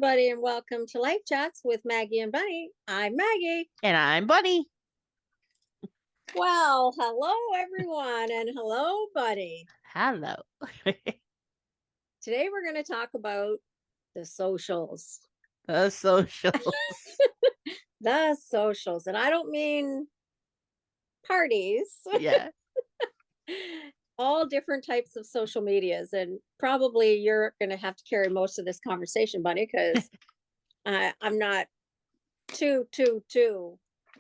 everybody, and welcome to Life Chats with Maggie and Bunny. I'm Maggie. And I'm Bunny. Well, hello, everyone, and hello, Bunny. Hello. Today, we're going to talk about the socials. The socials. The socials. And I don't mean parties. Yeah. All different types of social medias. And probably you're going to have to carry most of this conversation, Bunny, because I'm not too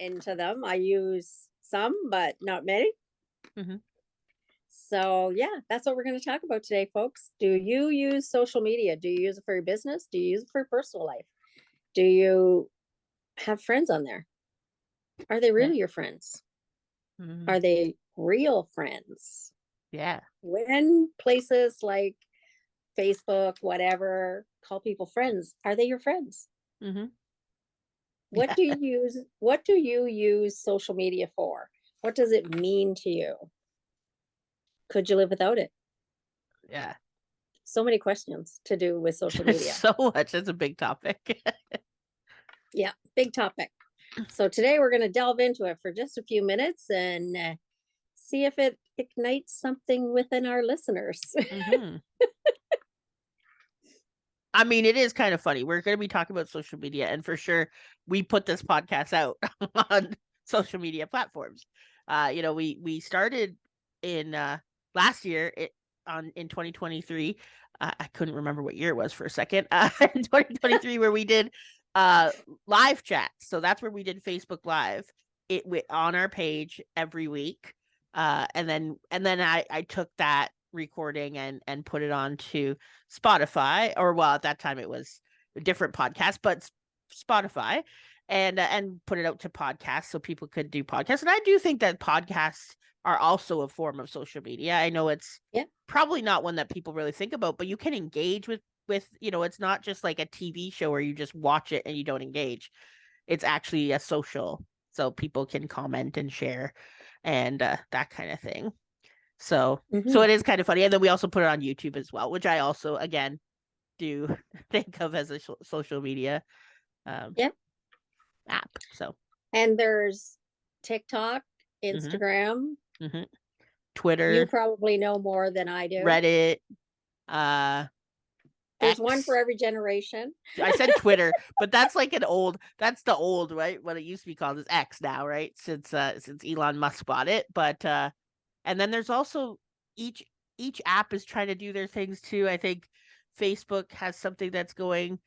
into them. I use some, but not many. Mm-hmm. So yeah, that's what we're going to talk about today, folks. Do you use social media? Do you use it for your business? Do you use it for your personal life? Do you have friends on there? Are they really your friends? Mm-hmm. Are they real friends? Yeah. When places like Facebook, whatever, call people friends, are they your friends? Mm-hmm. What do you use social media for? What does it mean to you? Could you live without it? Yeah. So many questions to do with social media. So much. It's a big topic. Yeah, big topic. So today we're going to delve into it for just a few minutes and see if it ignites something within our listeners. Mm-hmm. I mean, it is kind of funny. We're going to be talking about social media, and for sure, we put this podcast out on social media platforms. We started in last year in 2023. I couldn't remember what year it was for a second. In 2023, where we did live chat. So that's where we did Facebook Live. It went on our page every week, and then I took that recording and put it on to Spotify, or well, at that time it was a different podcast, but Spotify, and put it out to podcasts so people could do podcasts. And I do think that podcasts are also a form of social media. I know it's probably not one that people really think about, but you can engage with it's not just like a TV show where you just watch it and you don't engage. It's actually a social, so people can comment and share and that kind of thing. So it is kind of funny. And then we also put it on YouTube as well, which I also, again, do think of as a social media app. So, and there's TikTok, Instagram, Twitter. You probably know more than I do. Reddit. There's X. one for every generation. I said Twitter, but that's like that's the old, right? What it used to be called is X now, right? Since Elon Musk bought it. But and then there's also each app is trying to do their things too. I think Facebook has something that's going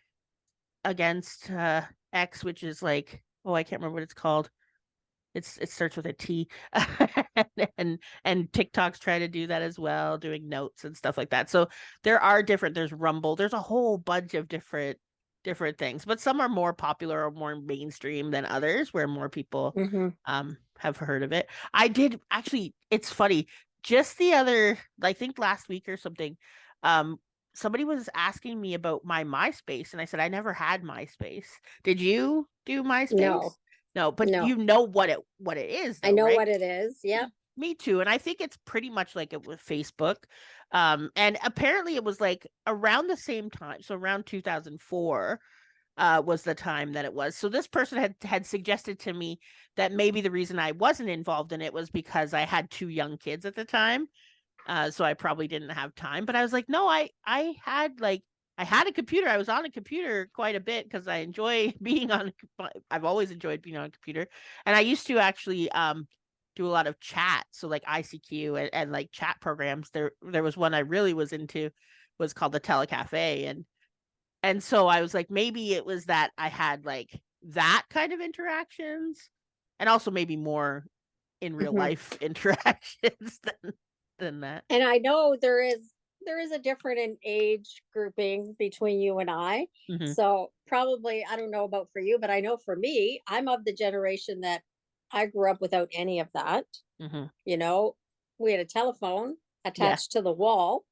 against X, which is like, I can't remember what it's called. It starts with a T. and TikTok's trying to do that as well, doing notes and stuff like that. So there's Rumble, there's a whole bunch of different things, but some are more popular or more mainstream than others, where more people have heard of it. I did actually, it's funny, just the other, I think last week or something, somebody was asking me about my MySpace, and I said I never had MySpace. Did you do MySpace? No, but you know what it is, though, I know right? what it is. Yeah. Me too. And I think it's pretty much like it with Facebook. And apparently it was like around the same time. So around 2004 was the time that it was. So this person had suggested to me that maybe the reason I wasn't involved in it was because I had 2 young kids at the time. So I probably didn't have time. But I was like, no, I had a computer. I was on a computer quite a bit because I enjoy being on. I've always enjoyed being on a computer, and I used to actually do a lot of chat. So like ICQ and like chat programs. There was one I really was into, was called the Telecafe, and so I was like, maybe it was that I had like that kind of interactions, and also maybe more in real life interactions than that. And I know there is a different in age grouping between you and I. So probably, I don't know about for you, but I know for me, I'm of the generation that I grew up without any of that. You know, we had a telephone attached to the wall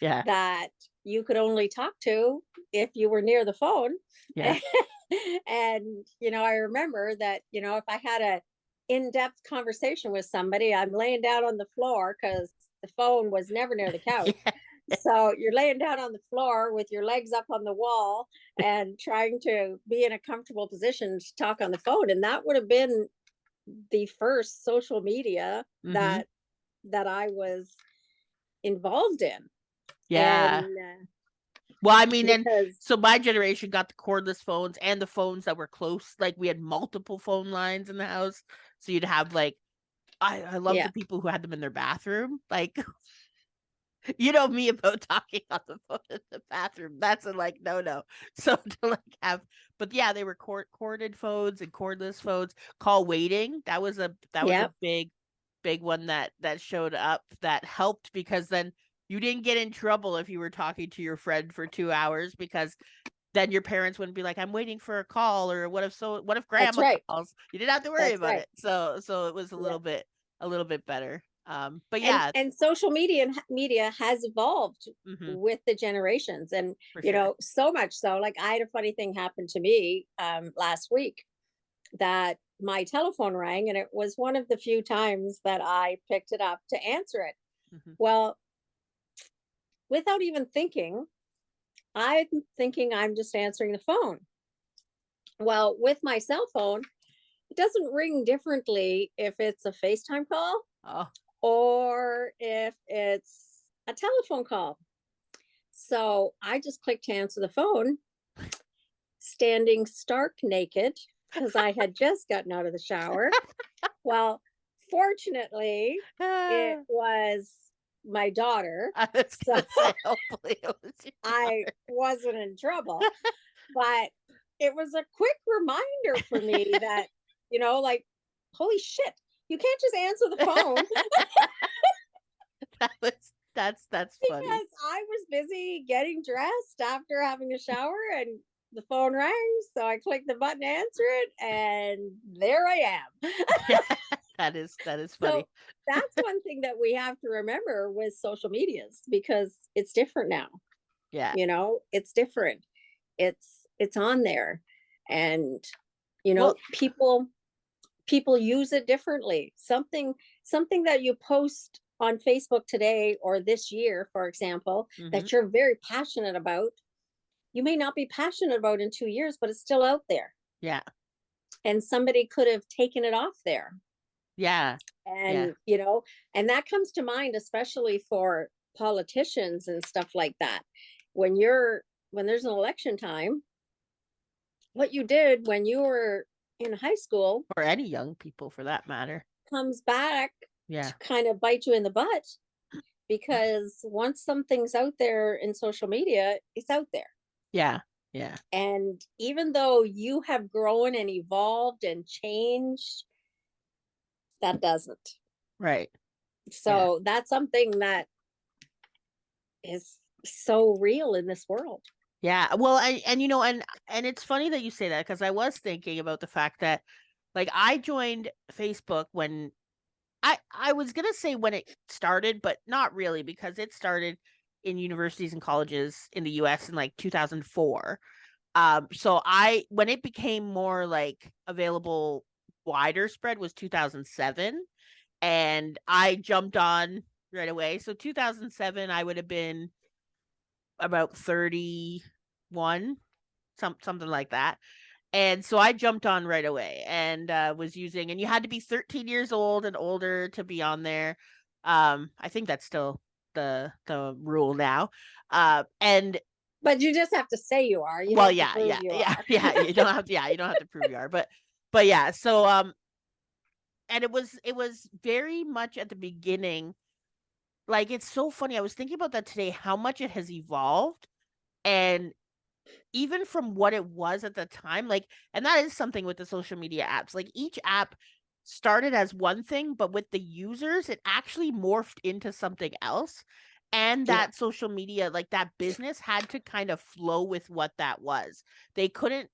that you could only talk to if you were near the phone. And, I remember that, if I had a in-depth conversation with somebody, I'm laying down on the floor because the phone was never near the couch. So you're laying down on the floor with your legs up on the wall and trying to be in a comfortable position to talk on the phone. And that would have been the first social media Mm-hmm. that I was involved in. Yeah. And Well, I mean, and because so my generation got the cordless phones and the phones that were close. Like we had multiple phone lines in the house. So you'd have like, I love yeah, the people who had them in their bathroom. Like, you know me about talking on the phone in the bathroom. That's a like no. So to like have, but yeah, they were corded phones and cordless phones. Call waiting. That was a yeah, big one that showed up that helped because then you didn't get in trouble if you were talking to your friend for 2 hours because then your parents wouldn't be like, I'm waiting for a call, or what if that's grandma right. calls? You didn't have to worry That's about right. it. So it was Yeah. a little bit better. But and yeah, and social media has evolved hmm with the generations, and for sure. so much so, like, I had a funny thing happen to me last week, that my telephone rang, and it was one of the few times that I picked it up to answer it. Hmm. Well, without even thinking, I'm thinking I'm just answering the phone. Well, with my cell phone, it doesn't ring differently if it's a FaceTime call Oh, or if it's a telephone call. So I just clicked to answer the phone, standing stark naked because I had just gotten out of the shower. Well, fortunately, it ah, was my daughter. I was So gonna say, hopefully it was your I daughter. wasn't in trouble. But it was a quick reminder for me that, like, holy shit, you can't just answer the phone. That's funny. Because I was busy getting dressed after having a shower, and the phone rang. So I clicked the button to answer it, and there I am. Yeah, that is So funny. that's one thing that we have to remember with social medias, because it's different now. Yeah. It's different. It's on there. And Well, people use it differently. Something that you post on Facebook today or this year, for example, hmm that you're very passionate about, you may not be passionate about in 2 years, but it's still out there. yeah. And somebody could have taken it off there. Yeah. Yeah. And, and that comes to mind, especially for politicians and stuff like that. When there's an election time, what you did when you were in high school Or any young people for that matter. comes back Yeah. to kind of bite you in the butt, because once something's out there in social media, it's out there. Yeah. Yeah. And even though you have grown and evolved and changed, that doesn't. Right. Yeah. So that's something that is so real in this world. Yeah. Well, and it's funny that you say that because I was thinking about the fact that like I joined Facebook when I was gonna say when it started, but not really because it started in universities and colleges in the US in like 2004. So I when it became more like available wider spread was 2007, and I jumped on right away. So 2007 I would have been about 31, something like that. And so I jumped on right away and was using, and you had to be 13 years old and older to be on there. I think that's still the rule now. And But you just have to say you are. You don't well, have to yeah, prove yeah, you yeah, are. yeah. You don't have to prove you are, but yeah. So and it was very much at the beginning. Like it's so funny. I was thinking about that today, how much it has evolved, and even from what it was at the time, like, and that is something with the social media apps. Like each app started as one thing, but with the users, it actually morphed into something else. And Yeah. that social media, like that business had to kind of flow with what that was. They couldn't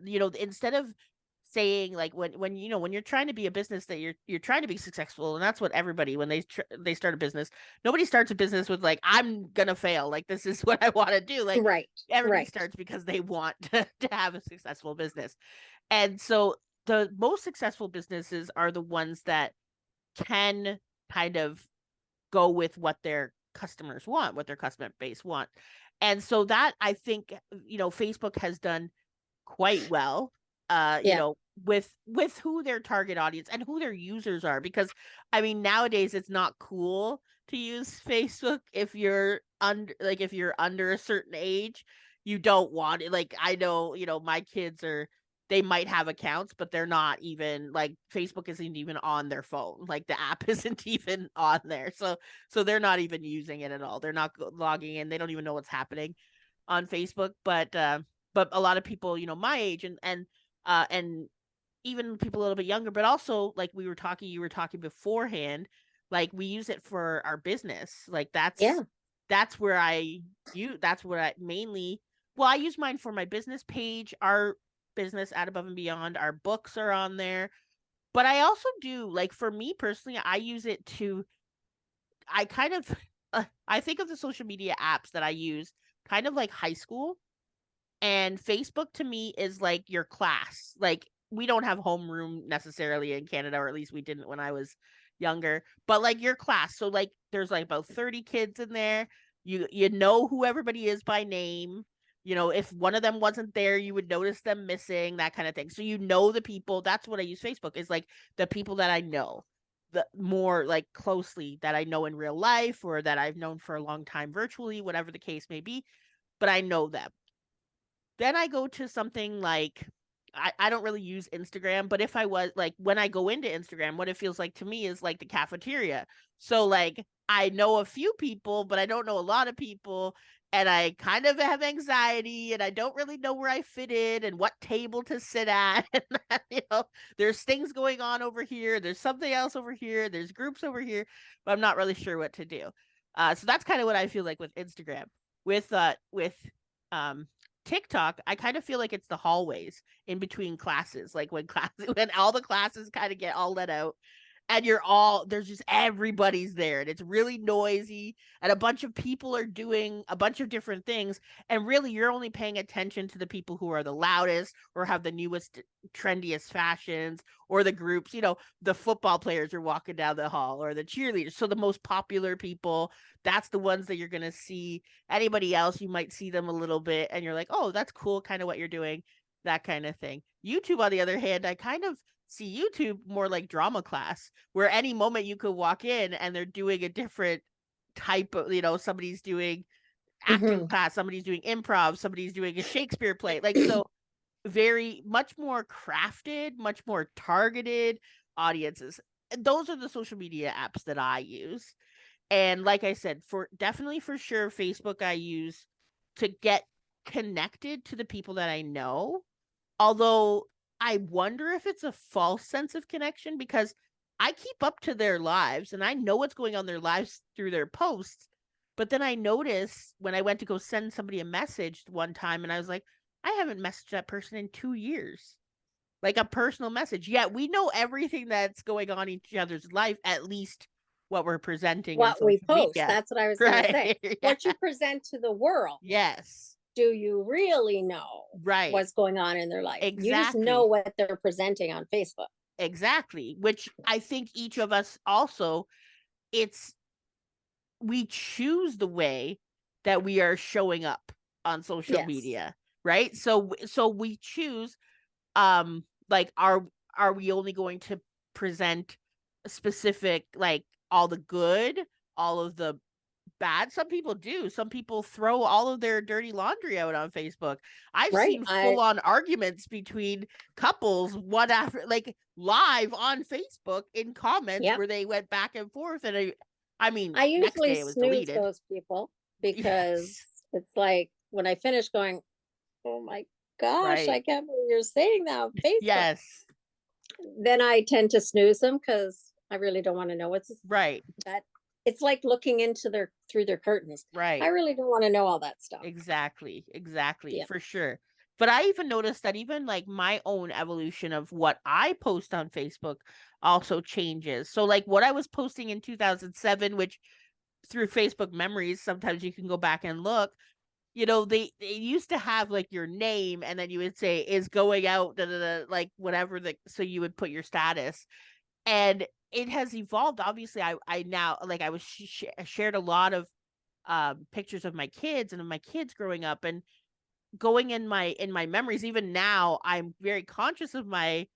instead of saying like when you're trying to be a business that you're trying to be successful, and that's what everybody when they start a business, nobody starts a business with like I'm gonna fail, like this is what I want to do. Like Right. everybody Right. starts because they want to have a successful business. And so the most successful businesses are the ones that can kind of go with what they're customers want, what their customer base want. And so that, I think, Facebook has done quite well, Yeah. with who their target audience and who their users are. Because I mean, nowadays it's not cool to use Facebook if you're under a certain age. You don't want it. Like, I know, my kids they might have accounts, but they're not even, like, Facebook isn't even on their phone. Like, the app isn't even on there. So they're not even using it at all. They're not logging in. They don't even know what's happening on Facebook. But a lot of people, my age and even people a little bit younger, but also, like, you were talking beforehand, like, we use it for our business. Like, Yeah. that's where that's what I mainly, well, I use mine for my business page, our business at Above and Beyond. Our books are on there. But I also do, like, for me personally, I use it to, I kind of, I think of the social media apps that I use kind of like high school. And Facebook to me is like your class. Like, we don't have homeroom necessarily in Canada, or at least we didn't when I was younger, but like your class. So, like, there's like about 30 kids in there. You know who everybody is by name. If one of them wasn't there, you would notice them missing, that kind of thing. So the people. That's what I use Facebook, is like the people that I know, the more like closely, that I know in real life, or that I've known for a long time virtually, whatever the case may be, but I know them. Then I go to something like, I don't really use Instagram, but if I was, like, when I go into Instagram, what it feels like to me is like the cafeteria. So, like, I know a few people, but I don't know a lot of people. And I kind of have anxiety, and I don't really know where I fit in and what table to sit at. And there's things going on over here. There's something else over here. There's groups over here, but I'm not really sure what to do. So that's kind of what I feel like with Instagram. With um TikTok, I kind of feel like it's the hallways in between classes, like when when all the classes kind of get all let out, and there's just everybody's there, and it's really noisy, and a bunch of people are doing a bunch of different things, and really you're only paying attention to the people who are the loudest or have the newest, trendiest fashions, or the groups. The football players are walking down the hall, or the cheerleaders. So the most popular people, that's the ones that you're going to see. Anybody else, you might see them a little bit, and you're like, oh, that's cool, kind of what you're doing, that kind of thing. YouTube, on the other hand, I kind of see YouTube more like drama class, where any moment you could walk in and they're doing a different type of, somebody's doing acting Hmm. class, somebody's doing improv, somebody's doing a Shakespeare play. Like, so very much more crafted, much more targeted audiences. Those are the social media apps that I use. And like I said, definitely for sure, Facebook I use to get connected to the people that I know. Although I wonder if it's a false sense of connection, because I keep up to their lives and I know what's going on in their lives through their posts. But then I noticed when I went to go send somebody a message one time, and I was like, I haven't messaged that person in 2 years. Like, a personal message. Yet we know everything that's going on in each other's life, at least what we're presenting in What we social post, media. that's what I was going to say. Right. Yeah. What you present to the world, Yes. do you really know Right. what's going on in their life? You just know Exactly. what they're presenting on Facebook. Exactly. Which I think each of us also, it's, we choose the way that we are showing up on social Yes. media, right? So we choose, like, are we only going to present a specific, like, all the good, all of the bad? Some people do. Some people throw all of their dirty laundry out on Facebook. I've Right. seen full on arguments between couples, one after, like, live on Facebook in comments, Yep. where they went back and forth. And I mean, I next usually day it was snooze deleted. those people because Yes. it's like when I finish going, oh my gosh, Right. I can't believe you're saying that on Facebook. Yes. Then I tend to snooze them because I really don't want to know what's Right. that. It's like looking into their through their curtains. I Right. really don't want to know all that stuff. Exactly. Exactly. Yeah. For sure. But I even noticed that even, like, my own evolution of what I post on Facebook also changes. So, like, what I was posting in 2007, which through Facebook memories, sometimes you can go back and look, they used to have, like, your name, and then you would say is going out, da, da, da, like, whatever, so you would put your status. And it has evolved. Obviously, I now, like, I was shared a lot of pictures of my kids and of my kids growing up, and going in my memories. Even now, I'm very conscious of my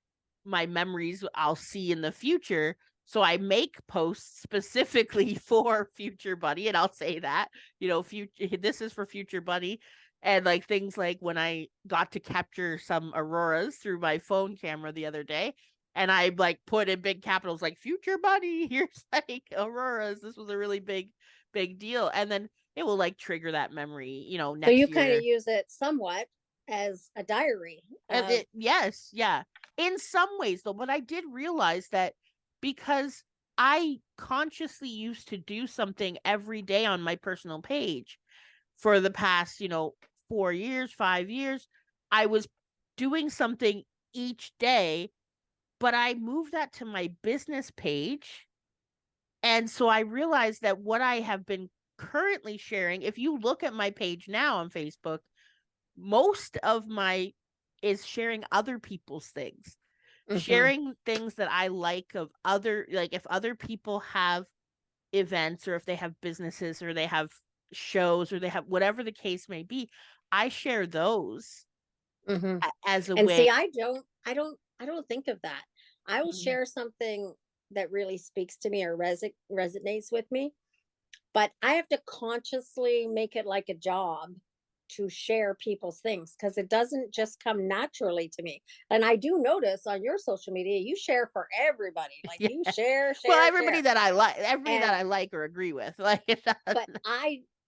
memories I'll see in the future. So I make posts specifically for future Buddy, and I'll say that, future, this is for future Buddy. And like things like when I got to capture some auroras through my phone camera the other day, and I like put in big capitals like future Buddy, here's like auroras. This was a really big deal. And then it will like trigger that memory, So next you kind of year. use it somewhat as a diary And of, yes, yeah. In some ways, though, but I did realize that because I consciously used to do something every day on my personal page for the past, 4 years, 5 years, I was doing something each day, but I moved that to my business page. And so I realized that what I have been currently sharing, if you look at my page now on Facebook, most of my is sharing other people's things, mhm, sharing things that I like of other, like if other people have events or if they have businesses or they have shows or they have whatever the case may be, I share those mhm. as a And way. see, I don't think of that. I will Mhm. share something that really speaks to me or resonates with me, but I have to consciously make it like a job to share people's things because it doesn't just come naturally to me. And I do notice on your social media, you share for everybody. Like Yeah. you share, Well, share, share. everybody that And I like or agree with, like but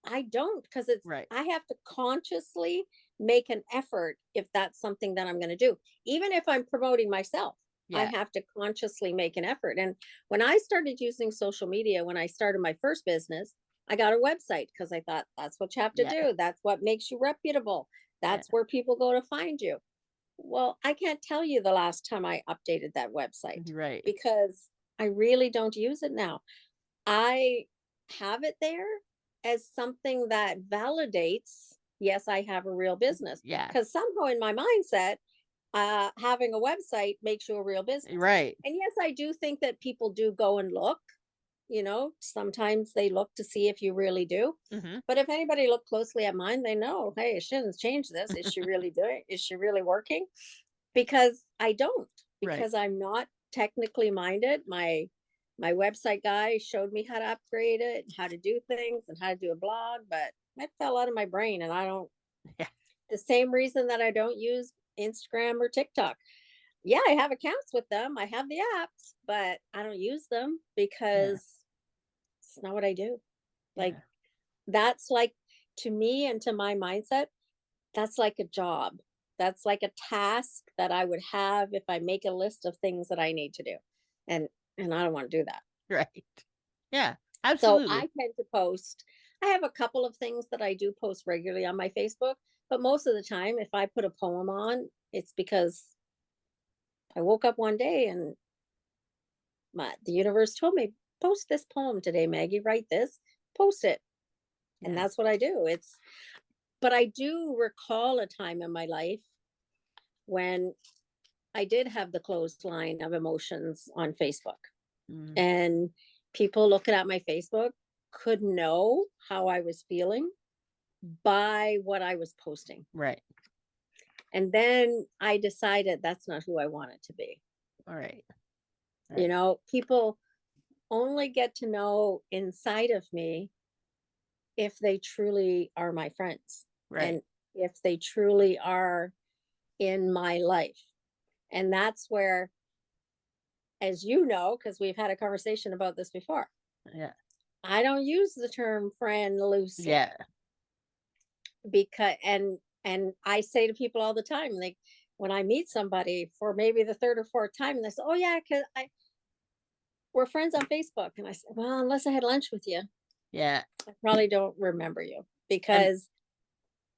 I don't, because it's right. I have to consciously make an effort if that's something that I'm going to do. Even if I'm promoting myself, I Yeah. have to consciously make an effort. And when I started using social media, when I started my first business, I got a website because I thought that's what you have to Yeah. do. That's what makes you reputable. Yeah. That's where people go to find you. Well, I can't tell you the last time I updated that website Right. because I really don't use it now. I have it there as something that validates, yes, I have a real business. Yeah. Because somehow in my mindset, having a website makes you a real business. Right. And yes, I do think that people do go and look, sometimes they look to see if you really do. Hmm. But if anybody looked closely at mine, they know, hey, she didn't change this. Is she really doing? Is she really working? Because I don't, Right. because I'm not technically minded. My website guy showed me how to upgrade it, how to do things and how to do a blog, but that fell out of my brain and I don't. Yeah. The same reason that I don't use Instagram or TikTok. Yeah, I have accounts with them. I have the apps, but I don't use them Yeah. because it's not what I do. Like Yeah. that's like, to me and to my mindset, that's like a job. That's like a task that I would have if I make a list of things that I need to do. And and I don't want to do that. Right. Yeah. So Absolutely. I tend to post. I have a couple of things that I do post regularly on my Facebook, but most of the time if I put a poem on, it's because I woke up one day and the universe told me, post this poem today, Maggie, write this, post it. And Yeah. that's what I do. But I do recall a time in my life when I did have the clothesline of emotions on Facebook. Mm, And people looking at my Facebook could know how I was feeling by what I was posting. right. And then I decided that's not who I wanted to be. All right. Right. People only get to know inside of me if they truly are my friends Right. and if they truly are in my life. And that's where, as you know, because we've had a conversation about this before, Yeah. I don't use the term friend loosely Yeah. because and I say to people all the time, like when I meet somebody for maybe the third or fourth time, and they say, "Oh yeah, because I we're friends on Facebook," and I say, "Well, unless I had lunch with you, Yeah. I probably don't remember you And because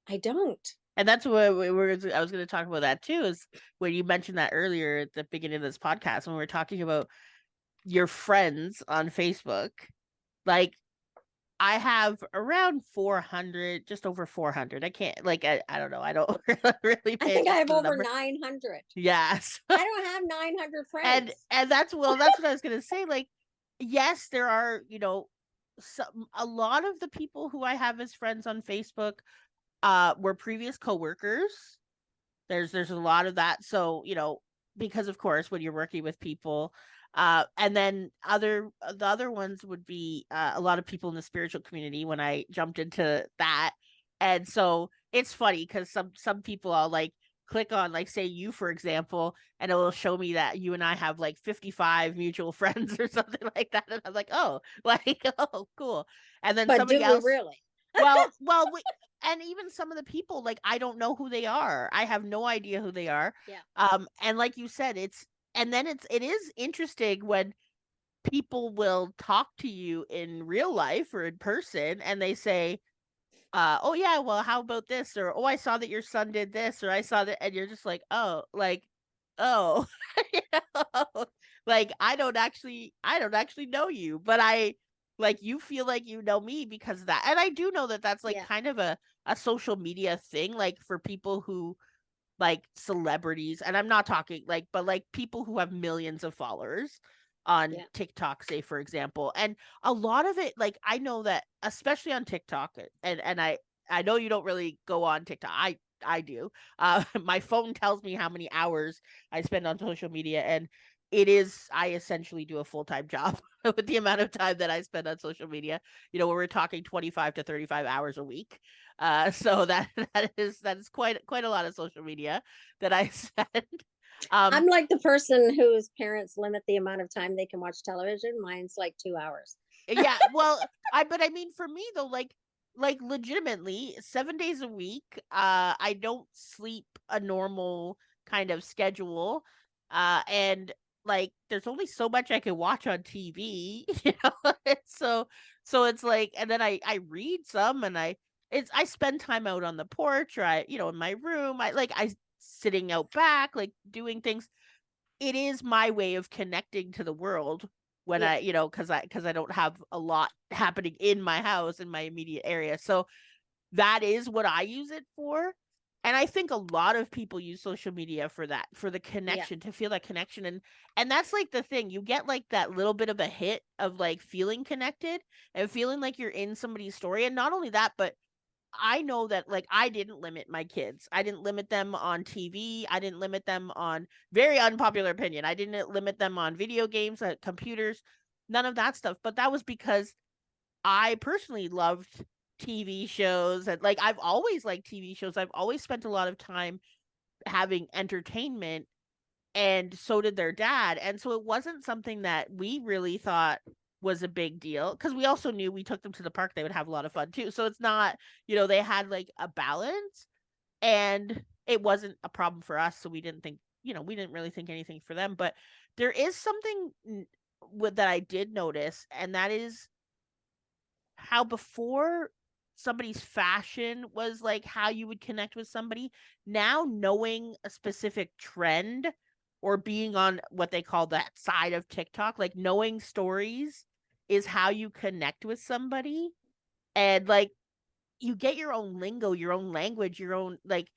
I don't." that's what I was going to talk about that too, is when you mentioned that earlier at the beginning of this podcast when we were talking about your friends on Facebook. Like I have around 400, just over 400. I can't, like, I don't know. I don't really I pay think I attention have to the over number. 900. Yes. I don't have 900 and friends. and that's, well, that's what I was gonna say. Like, yes, there are, a lot of the people who I have as friends on Facebook were previous coworkers. There's a lot of that. So, because of course when you're working with people, and then the other ones would be a lot of people in the spiritual community when I jumped into that. And so it's funny because some people I'll like click on, like say you for example, and it will show me that you and I have like 55 mutual friends or something like that, and I'm like, oh, like, oh, cool. And then But somebody do we else, really? and even some of the people, like, I don't know who they are. I have no idea who they are. Yeah. And like you said, it is interesting when people will talk to you in real life or in person and they say, oh yeah, well, how about this? Or, oh, I saw that your son did this, or I saw that, and you're just like, oh, like, oh, you know? Like, I don't actually know you, but you feel like you know me because of that. And I do know that that's like Yeah. kind of a social media thing, like for people who like celebrities, and I'm not talking like, but like people who have millions of followers on Yeah. TikTok, say for example. And a lot of it, like I know that especially on TikTok, and I know you don't really go on TikTok. I do. My phone tells me how many hours I spend on social media, and I essentially do a full-time job with the amount of time that I spend on social media. We're talking 25 to 35 hours a week. So that is quite a lot of social media that I spend. Um, I'm like the person whose parents limit the amount of time they can watch television. Mine's like 2 hours. yeah, well, but I mean, for me though, like legitimately, 7 days a week, I don't sleep a normal kind of schedule, and like there's only so much I can watch on TV, so it's like, and then I read some, and I spend time out on the porch, or in my room, I sitting out back, like doing things. It is my way of connecting to the world when Yeah. because I don't have a lot happening in my house, in my immediate area. So that is what I use it for. And I think a lot of people use social media for that, for the Yeah. connection, to feel that connection. And that's like the thing. You get like that little bit of a hit of like feeling connected and feeling like you're in somebody's story. And not only that, but I know that like I didn't limit my kids. I didn't limit them on TV. I didn't limit them on, very unpopular opinion, I didn't limit them on video games, computers, none of that stuff. But that was because I personally loved TV shows, and like I've always liked TV shows. I've always spent a lot of time having entertainment, and so did their dad. And so it wasn't something that we really thought was a big deal, because we also knew we took them to the park, they would have a lot of fun too. So it's not, they had like a balance, and it wasn't a problem for us. So we didn't think, we didn't really think anything for them. But there is something that I did notice, and that is how before somebody's fashion was like how you would connect with somebody. Now knowing a specific trend, or being on what they call that side of TikTok, like knowing stories, is how you connect with somebody. And like you get your own lingo, your own language, your own, like,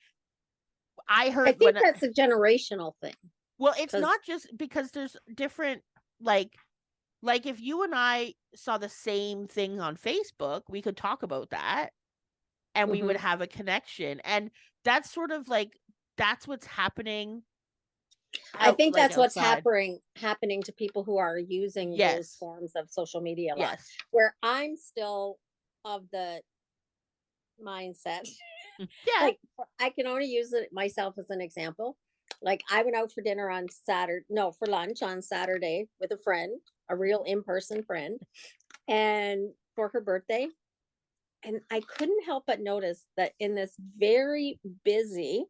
I I heard think that's a generational thing well, it's because not just because there's different, like if you and I saw the same thing on Facebook, we could talk about that and we would have a connection. And that's sort of like, that's what's happening I out, think like, that's what's outside. happening to people who are using those Yes. forms of social media a lot. Yes. Where I'm still of the mindset, Yeah. like I can only use it myself as an example. Like I went out for dinner on Saturday, no, for lunch on Saturday with a friend, a real in-person friend, and for her birthday. And I couldn't help but notice that in this very busy,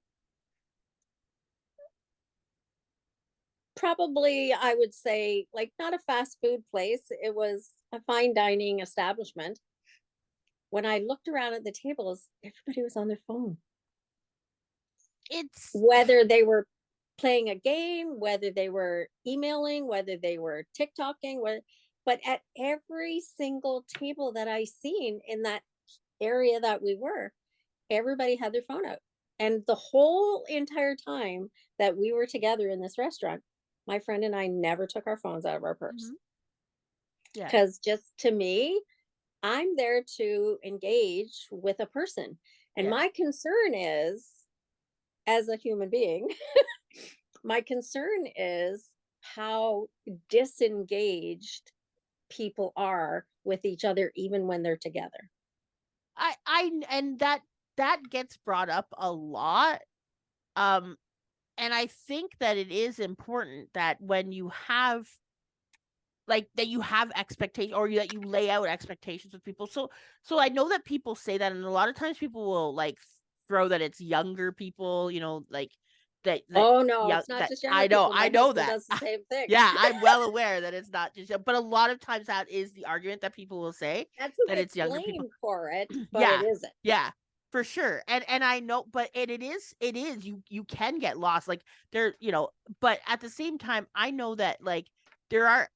probably I would say like not a fast food place, it was a fine dining establishment. When I looked around at the tables, everybody was on their phone. It's Whether they were playing a game, whether they were emailing, whether they were TikToking, but at every single table that I seen in that area that we were, everybody had their phone out. And the whole entire time that we were together in this restaurant, my friend and I never took our phones out of our purse. mhm. Yeah. Because just to me, I'm there to engage with a person. And Yeah. my concern is, as a human being, my concern is how disengaged people are with each other, even when they're together. And that gets brought up a lot. Um, and I think that it is important that when you have like that you have expectations or that you lay out expectations with people. So I know that people say that, and a lot of times people will like throw that it's younger people, like that Oh no, young it's not that just younger I know people. I My know husband that. does the same thing. Yeah, I'm well aware that it's not just, but a lot of times that is the argument that people will say, That's who that gets it's younger people. blamed for it, but it Yeah, isn't. yeah, for sure. And I know, but it is you can get lost, like there, but at the same time, I know that like there are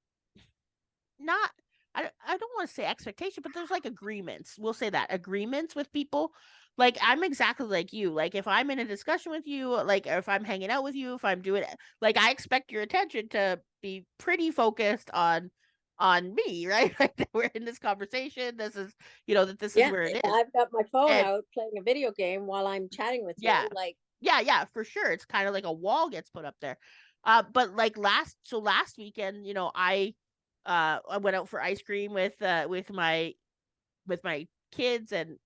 not I don't want to say expectation, but there's like agreements. We'll say that agreements with people. Like I'm exactly like you. Like if I'm in a discussion with you, like if I'm hanging out with you, if I'm doing like I expect your attention to be pretty focused on me, right? Like that we're in this conversation. This is that this is Yeah, where it if is. I've got my phone And out playing a video game while I'm chatting with yeah, you, like, yeah, for sure. It's kind of like a wall gets put up there. But like last weekend, I went out for ice cream with my kids and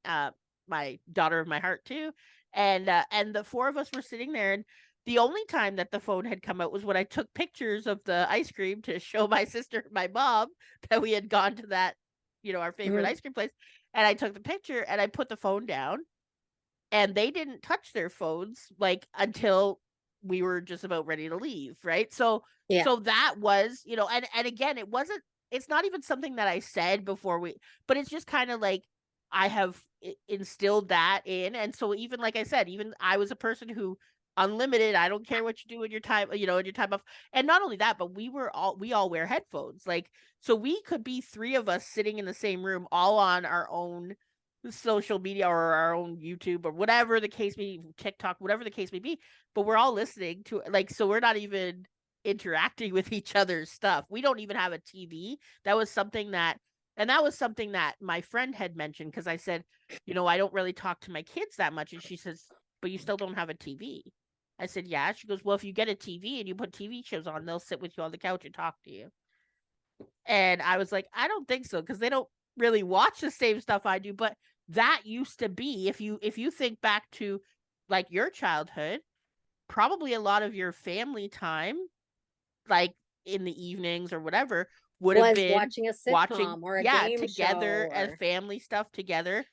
my daughter of my heart too. And the four of us were sitting there, and the only time that the phone had come out was when I took pictures of the ice cream to show my sister and my mom that we had gone to that, our favorite mhm. ice cream place. And I took the picture and I put the phone down, and they didn't touch their phones like until we were just about ready to leave, right? so Yeah. so that was, and again, it's not even something that I said before but it's just kind of like I have instilled that in. And so even like I said, even I was a person who unlimited, I don't care what you do in your time, in your time off. And not only that, but we all wear headphones, like, so we could be three of us sitting in the same room, all on our own social media or our own YouTube or whatever the case may be, TikTok, whatever the case may be, but we're all listening to, like, so we're not even interacting with each other's stuff. We don't even have a TV. That was something that my friend had mentioned, because I said, I don't really talk to my kids that much. And she says, but you still don't have a TV. I said, yeah. She goes, well, if you get a TV and you put TV shows on, they'll sit with you on the couch and talk to you. And I was like, I don't think so, because they don't really watch the same stuff I do. But that used to be, if you think back to like your childhood, probably a lot of your family time, like in the evenings or whatever, would have Was been watching a watching, sitcom or a yeah, game together show, as or family stuff together.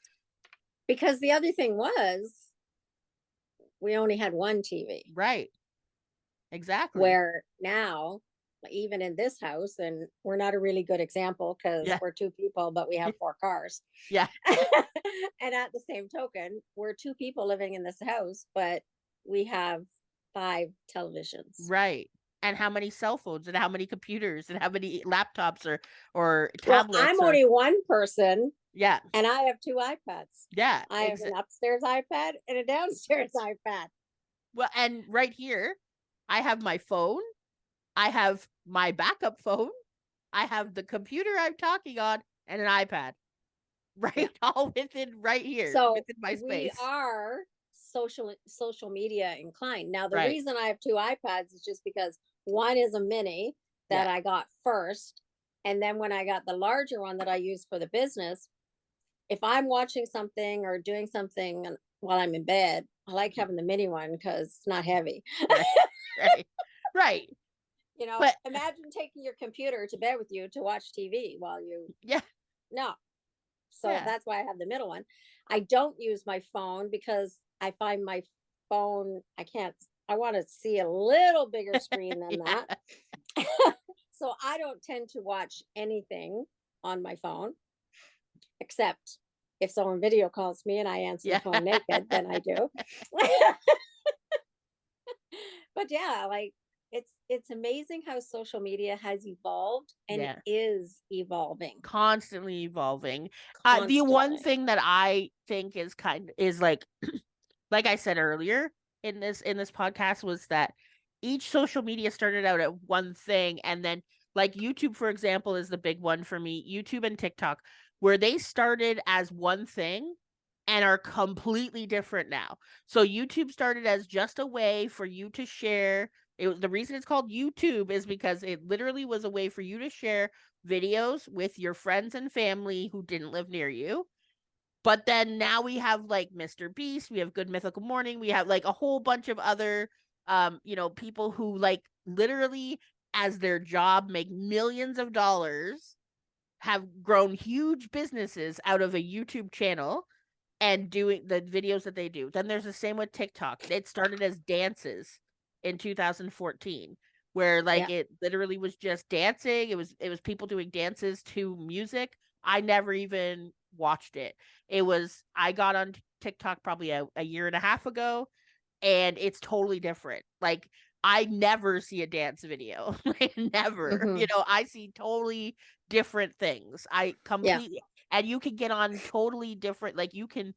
because the other thing was we only had one TV. Right. Exactly. Where now, even in this house, and we're not a really good example because Yeah. we're two people, but we have four cars. Yeah. And at the same token, we're two people living in this house, but we have five televisions. Right. And how many cell phones and how many computers and how many laptops or Well, tablets I'm or only one person yeah. and I have two iPads. Yeah. I have an upstairs iPad and a downstairs iPad. Well, and right here, I have my phone, I have my backup phone, I have the computer I'm talking on, and an iPad. Right, Yeah. all within right here, So within my we space. are social media inclined. Now, the Right. reason I have two iPads is just because one is a mini that Yeah. I got first. And then when I got the larger one that I use for the business, if I'm watching something or doing something while I'm in bed, I like having the mini one because it's not heavy. Right. Right. Right. But Imagine taking your computer to bed with you to watch TV while you, yeah. no. So Yeah. that's why I have the middle one. I don't use my phone because I find my phone, I can't, I want to see a little bigger screen than Yeah. that. So I don't tend to watch anything on my phone, except if someone video calls me and I answer the Yeah. phone naked, then I do. But yeah, like it's amazing how social media has evolved and Yeah. is evolving Constantly evolving. The one constantly. thing that I think is like I said earlier in this podcast, was that each social media started out at one thing, and then like YouTube, for example, is the big one for me. YouTube and TikTok. where they started as one thing and are completely different now. So YouTube started as just a way for you to share. The reason it's called YouTube is because it literally was a way for you to share videos with your friends and family who didn't live near you. But then now we have like Mr. Beast, we have Good Mythical Morning, we have like a whole bunch of other people who like literally as their job make millions of dollars, have grown huge businesses out of a YouTube channel and doing the videos that they do. Then there's the same with TikTok. It started as dances in 2014 where like Yeah. it literally was just dancing. It was people doing dances to music. I never even watched it. I got on TikTok probably a year and a half ago, and it's totally different. Like I never see a dance video. Like never. Hmm. I see totally different things. I Yeah. completely and you can get on totally different, like you can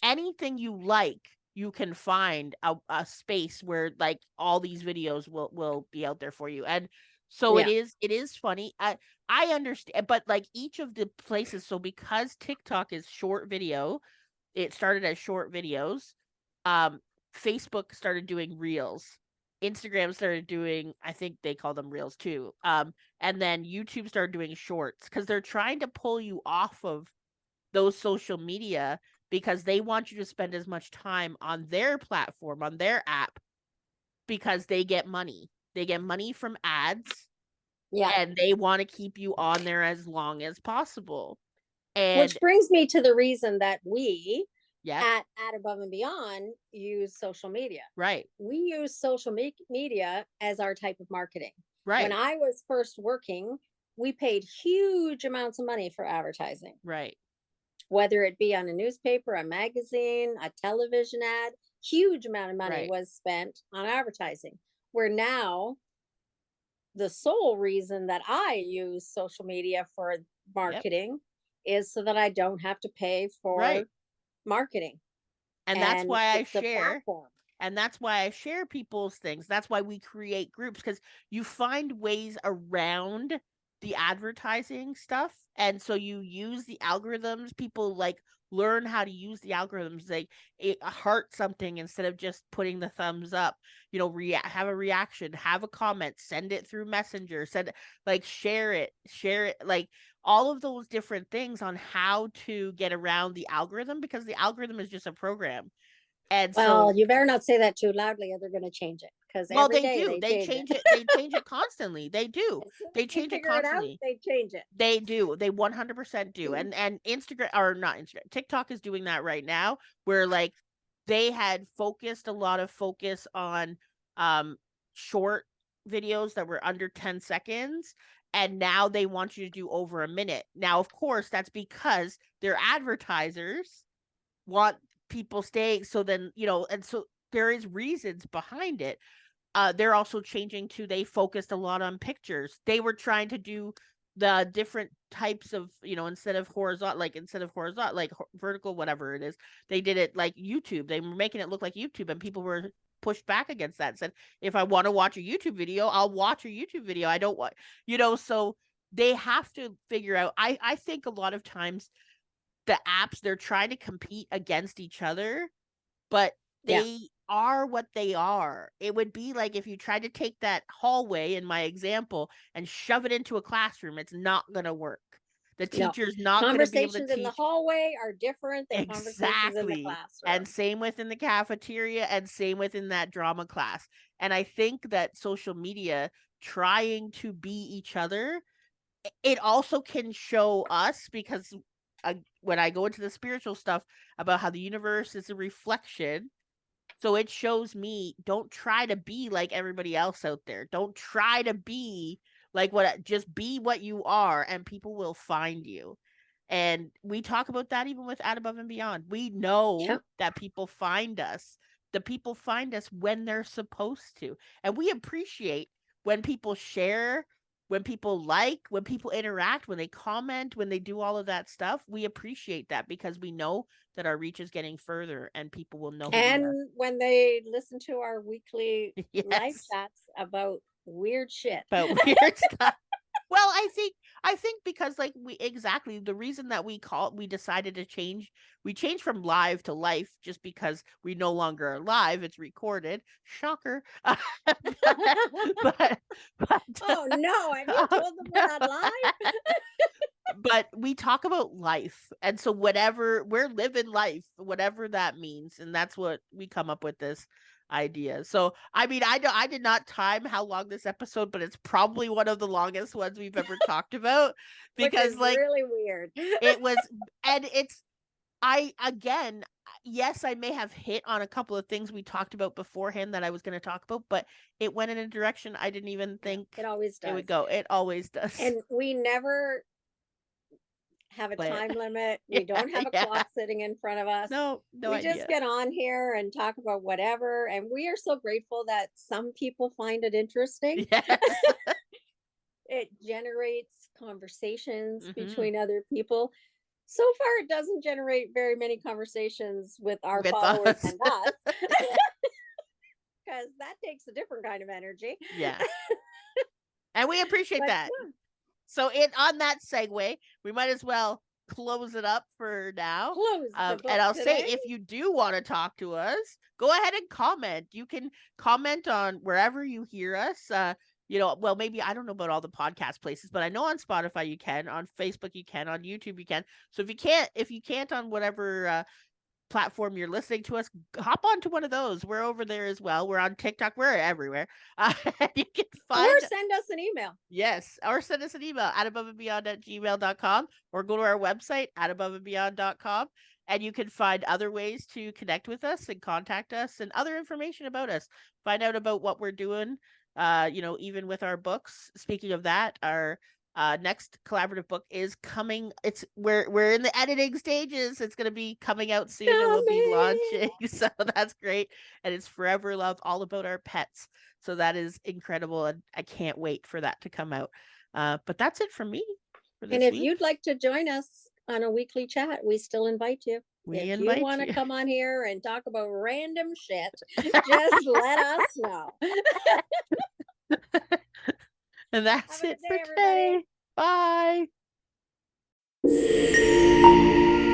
anything you like, you can find a space where like all these videos will be out there for you. And so Yeah. it is funny. I understand, but like each of the places, so because TikTok is short video, it started as short videos. Um, Facebook started doing reels. Instagram started doing, I think they call them reels too. And then YouTube started doing shorts because they're trying to pull you off of those social media because they want you to spend as much time on their platform, on their app, because they get money. They get money from ads Yeah. and they want to keep you on there as long as possible. And Which brings me to the reason that we yep, at Above and Beyond use social media. right, We use social media as our type of marketing. When right, I was first working, we paid huge amounts of money for advertising, right, whether it be on a newspaper, a magazine, a television ad. Huge amount of money right, was spent on advertising. Where now the sole reason that I use social media for yep, marketing is so that I don't have to pay right. for marketing, And that's and why I it's a share platform. And that's why I share people's things. That's why we create groups, because you find ways around the advertising stuff. And so you use the algorithms. People like learn how to use the algorithms. Like heart something instead of just putting the thumbs up, have a reaction, have a comment, send it through Messenger, share it, like all of those different things on how to get around the algorithm, because the algorithm is just a program. And Well, so you better not say that too loudly, or they're going to change it because well, every they day do. they They change it. change it. They change it constantly. They do. As soon They as they change it figure it out, constantly. they change it. They do. They 100% do. And Instagram, or not Instagram, TikTok is doing that right now, where like they had focused a lot of focus on um short videos that were under 10 seconds, and now they want you to do over a minute. Now, of course, that's because their advertisers want people staying, so then, and so there is reasons behind it. They're also changing to, they focused a lot on pictures. They were trying to do the different types of, instead of horizontal, like vertical, whatever it is, they did it like YouTube. They were making it look like YouTube, and people were pushed back against that, said, if I want to watch a YouTube video, I'll watch a YouTube video. I don't want, so they have to figure out, I think a lot of times the apps, they're trying to compete against each other, but Yeah. they are what they are. It would be like if you tried to take that hallway in my example and shove it into a classroom, it's not going to work. The No. teacher's not going to be able to Conversations in the teach hallway are different than conversations in the exactly. And classroom. same within the cafeteria, and same within that drama class. And I think that social media trying to be each other, it also can show us, because when I go into the spiritual stuff about how the universe is a reflection, so it shows me, don't try to be like everybody else out there. Don't try to be like just be what you are, and people will find you. And we talk about that even with At Above and Beyond. We know Yeah. that people find us. The people find us when they're supposed to. And we appreciate when people share, when people like, when people interact, when they comment, when they do all of that stuff. We appreciate that because we know that our reach is getting further and people will know who we are. And when they listen to our weekly live Yes. chats about weird shit. But weird stuff. Well, I think because like the reason that we decided to change, we changed from live to life just because we no longer are live. It's recorded. Shocker. but Oh no, have you told them we're not live? but we talk about life, and so whatever, we're living life, whatever that means, and that's what we come up with this idea. So I mean, I did not time how long this episode, but it's probably one of the longest ones we've ever talked about, Which because is like really weird. it was, and it's, again, yes, I may have hit on a couple of things we talked about beforehand that I was going to talk about, but it went in a direction I didn't even think It always it would does. go. It always does. And we never have a time limit. We don't have a clock sitting in front of us. No We idea. just get on here and talk about whatever. And we are so grateful that some people find it interesting. Yes. It generates conversations Mhm. between other people. So far, it doesn't generate very many conversations with our With followers us. and us, because that takes a different kind of energy. Yeah. And we appreciate But that. yeah, So on that segue, we might as well close it up for now. close the book And I'll say, today. if you do want to talk to us, go ahead and comment. You can comment on wherever you hear us. Well, maybe I don't know about all the podcast places, but I know on Spotify you can, on Facebook you can, on YouTube you can. So if you can't on whatever platform you're listening to us, hop onto one of those. We're over there as well. We're on TikTok. We're everywhere. You can find, or send us an email. Yes, or send us an email at aboveandbeyond@gmail.com, or go to our website at aboveandbeyond.com, and you can find other ways to connect with us and contact us and other information about us. Find out about what we're doing, even with our books. Speaking of that, our next collaborative book is coming. We're in the editing stages. It's going to be coming out soon, and we'll be launching. So that's great. And it's Forever Love, all about our pets. So that is incredible, and I can't wait for that to come out. But that's it from me for this And if week. you'd like to join us on a weekly chat, we still invite you. If you want to come on here and talk about random shit, just let us know. And that's Have a it good for day, today. everybody. Bye.